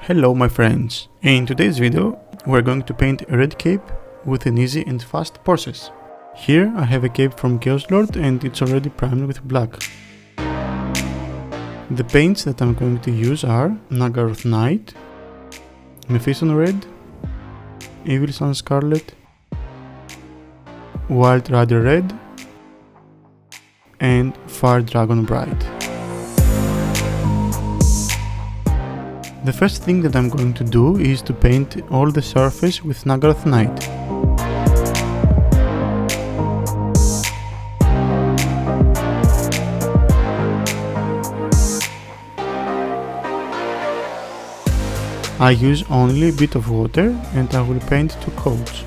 Hello my friends! In today's video we're going to paint a red cape with an easy and fast process. Here I have a cape from Chaos Lord and it's already primed with black. The paints that I'm going to use are Naggaroth Knight, Mephiston Red, Evil Sunz Scarlet, Wild Rider Red and Fire Dragon Bright. The first thing that I'm going to do is to paint all the surface with Naggaroth Knight. I use only a bit of water and I will paint 2 coats.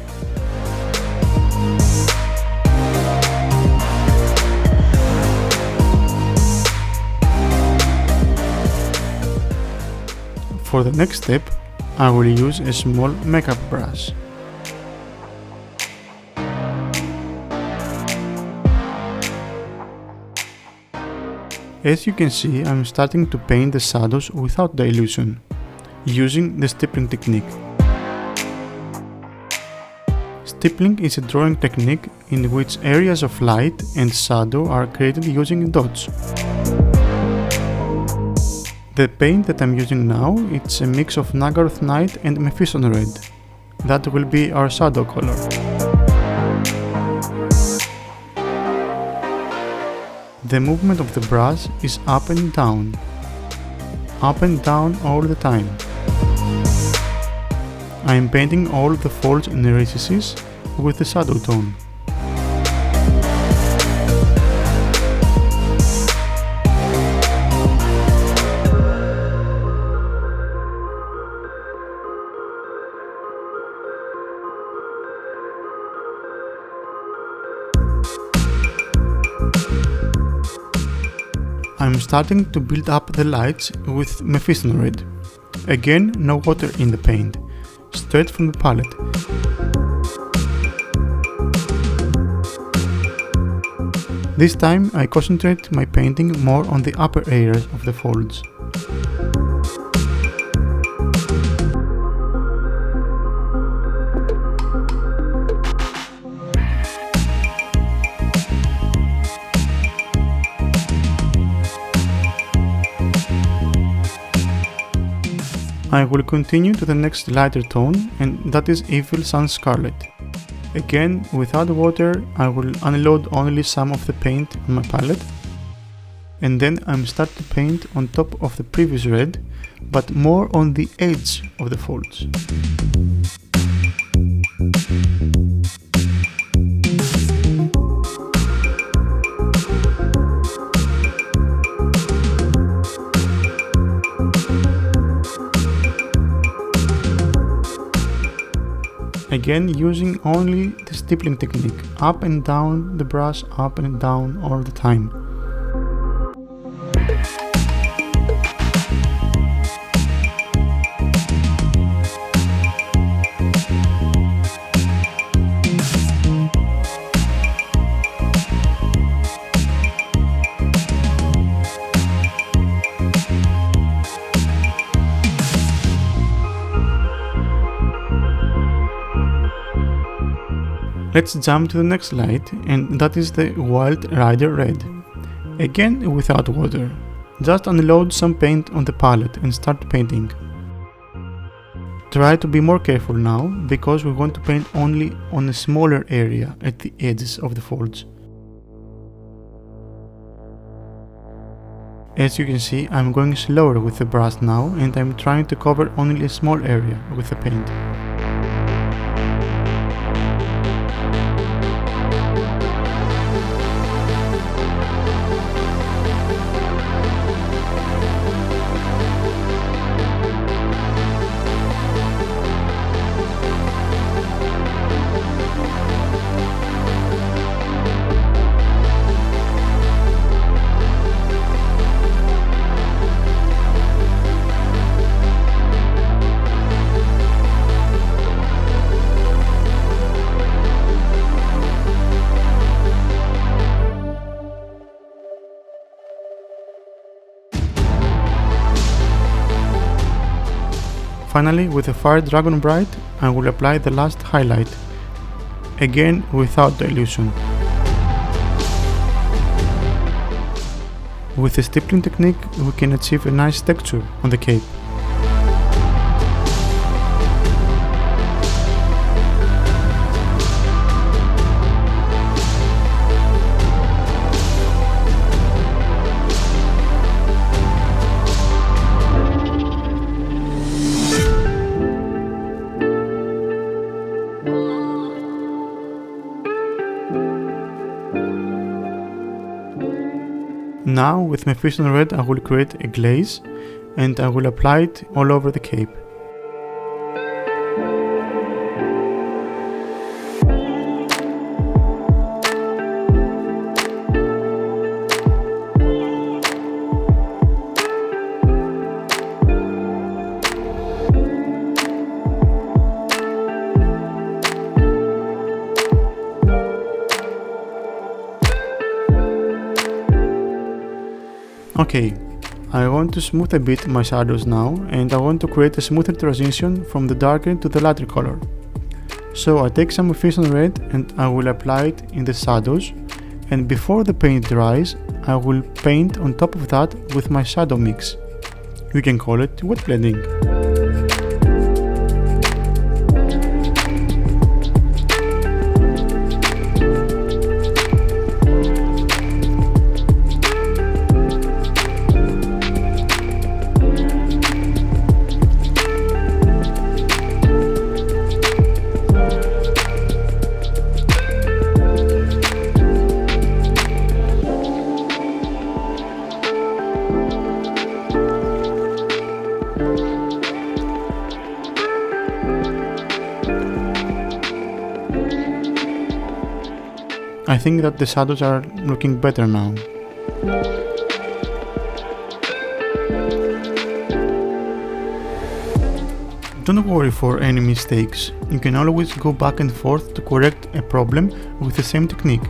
For the next step, I will use a small makeup brush. As you can see, I'm starting to paint the shadows without dilution, using the stippling technique. Stippling is a drawing technique in which areas of light and shadow are created using dots. The paint that I'm using now, it's a mix of Naggaroth Knight and Mephiston Red. That will be our shadow color. The movement of the brush is up and down all the time. I am painting all the folds and recesses with the shadow tone. I'm starting to build up the lights with Mephiston Red. Again, no water in the paint, straight from the palette. This time I concentrate my painting more on the upper areas of the folds. I will continue to the next lighter tone, and that is Evil Sunz Scarlet. Again, without water, I will unload only some of the paint on my palette, and then I'm start to paint on top of the previous red, but more on the edge of the folds. Again, using only the stippling technique, up and down the brush, up and down all the time. Let's jump to the next light, and that is the Wild Rider Red. Again without water, just unload some paint on the palette and start painting. Try to be more careful now, because we want to paint only on a smaller area at the edges of the folds. As you can see, I'm going slower with the brush now and I'm trying to cover only a small area with the paint. Finally, with the Fire Dragon Bright, I will apply the last highlight, again without dilution. With the stippling technique, we can achieve a nice texture on the cape. Now with Mephiston Red I will create a glaze and I will apply it all over the cape. Okay, I want to smooth a bit my shadows now and I want to create a smoother transition from the darker to the lighter color. So I take some Mephiston Red and I will apply it in the shadows, and before the paint dries I will paint on top of that with my shadow mix. We can call it wet blending. I think that the shadows are looking better now. Don't worry for any mistakes, you can always go back and forth to correct a problem with the same technique.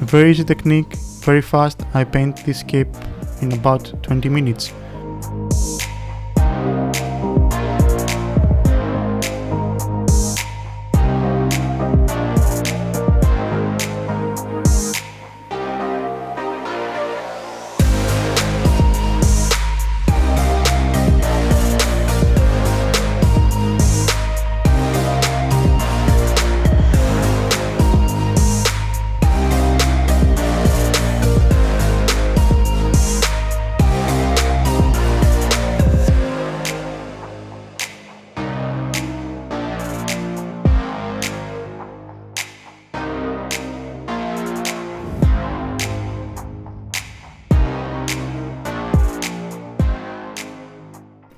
Very easy technique, very fast. I paint this cape in about 20 minutes.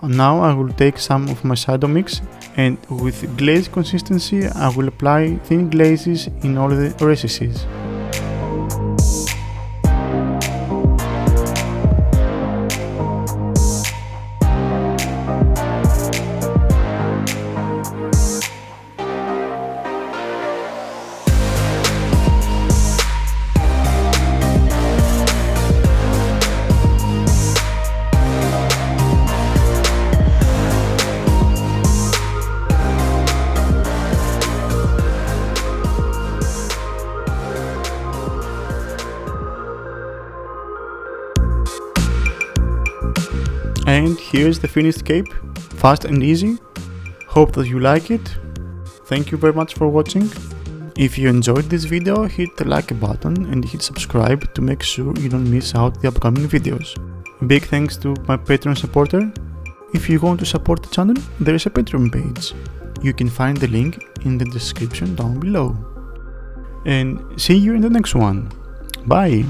Now I will take some of my shadow mix and with glaze consistency I will apply thin glazes in all the recesses. And here's the finished cape, fast and easy. Hope that you like it. Thank you very much for watching. If you enjoyed this video, hit the like button and hit subscribe to make sure you don't miss out the upcoming videos. Big thanks to my Patreon supporter. If you want to support the channel, there is a Patreon page. You can find the link in the description down below. And see you in the next one. Bye!